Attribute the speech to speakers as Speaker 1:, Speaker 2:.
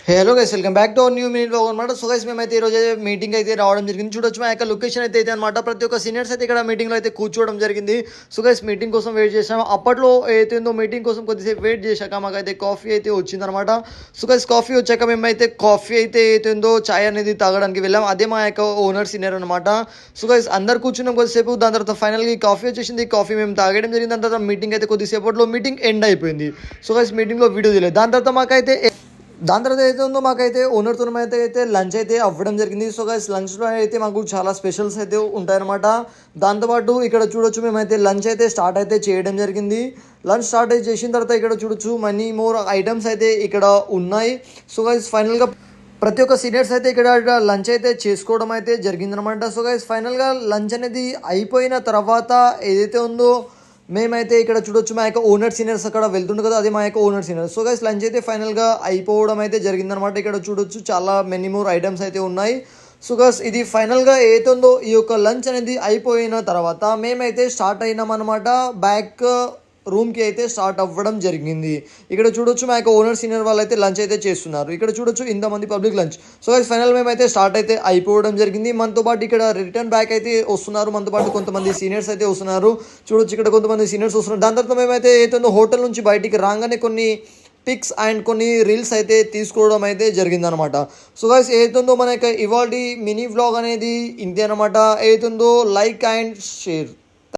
Speaker 1: Hello guys, welcome back to our new minute vlog అనమాట. So guys మేమైతే ఈ రోజు మీటింగ్ అయితే రావడం జరిగింది. చూడొచ్చు మా యొక్క లొకేషన్ అయితే అనమాట. ప్రతి ఒక్క సీనియర్స్ అయితే ఇక్కడ మీటింగ్లో అయితే కూర్చోవడం జరిగింది. సో గైస్ మీటింగ్ కోసం వెయిట్ చేసాము. అప్పట్లో ఏదైతుందో మీటింగ్ కోసం కొద్దిసేపు వెయిట్ చేశాక మాకైతే కాఫీ అయితే వచ్చిందనమాట. సో గైస్ కాఫీ వచ్చాక మేమైతే కాఫీ అయితే ఏదైతుందో చాయ్ అనేది తాగడానికి వెళ్ళాం. అదే మా యొక్క ఓనర్ సీనియర్ అనమాట. సో గైస్ అందరు కూర్చున్నాం కొద్దిసేపు. దాని తర్వాత ఫైనల్గా కాఫీ వచ్చేసింది. కాఫీ మేము తాగడం జరిగింది. దాని తర్వాత మీటింగ్ అయితే కొద్దిసేపట్లో మీటింగ్ ఎండ్ అయిపోయింది. సో గైస్ మీటింగ్లో వీడియో తీయలేదు. దాని తర్వాత అయితే ఉందో మాకైతే ఓనర్తో అయితే లంచ్ అయితే అవ్వడం జరిగింది. సో గైస్ లంచ్లో అయితే మాకు చాలా స్పెషల్స్ అయితే ఉంటాయన్నమాట. దాంతోపాటు ఇక్కడ చూడొచ్చు మేమైతే లంచ్ అయితే స్టార్ట్ అయితే చేయడం జరిగింది. లంచ్ స్టార్ట్ అయితే చేసిన తర్వాత ఇక్కడ చూడొచ్చు మనీ మోర్ ఐటమ్స్ అయితే ఇక్కడ ఉన్నాయి. సో గైస్ ఫైనల్గా ప్రతి ఒక్క సీనియర్స్ అయితే ఇక్కడ లంచ్ అయితే చేసుకోవడం అయితే జరిగిందనమాట. సో గైస్ ఫైనల్గా లంచ్ అనేది అయిపోయిన తర్వాత ఏదైతే ఉందో మేమైతే ఇక్కడ చూడొచ్చు మా యొక్క ఓనర్ సీనియర్స్ అక్కడ వెళ్తుండే కదా, అది మా యొక్క owner senior. So guys lunch అయితే ఫైనల్గా అయిపోవడం అయితే జరిగిందనమాట. ఇక్కడ చూడొచ్చు చాలా మెనీ మోర్ ఐటమ్స్ అయితే ఉన్నాయి. సో గైస్ ఇది ఫైనల్గా ఏదైతే ఉందో ఈ యొక్క లంచ్ అనేది అయిపోయిన తర్వాత మేమైతే స్టార్ట్ అయినాం అనమాట. బ్యాక్ రూమ్కి అయితే స్టార్ట్ అవ్వడం జరిగింది. ఇక్కడ చూడొచ్చు మా యొక్క ఓనర్ సీనియర్ వాళ్ళు అయితే లంచ్ అయితే చేస్తున్నారు. ఇక్కడ చూడొచ్చు ఇంతమంది public lunch. So guys final మేమైతే స్టార్ట్ అయితే అయిపోవడం జరిగింది. మనతో పాటు ఇక్కడ రిటర్న్ బ్యాక్ అయితే వస్తున్నారు. మనతో పాటు కొంతమంది సీనియర్స్ అయితే వస్తున్నారు. చూడొచ్చు ఇక్కడ కొంతమంది సీనియర్స్ వస్తున్నారు. దాని తర్వాత మేమైతే ఏదైతే హోటల్ నుంచి బయటికి రాగానే కొన్ని పిక్స్ అండ్ కొన్ని రీల్స్ అయితే తీసుకోవడం అయితే జరిగిందనమాట. సో గైస్ ఏదైతుందో మన యొక్క ఇవాల్టి మినీ వ్లాగ్ అనేది ఇంతే అనమాట. ఏదైతుందో లైక్ అండ్ షేర్.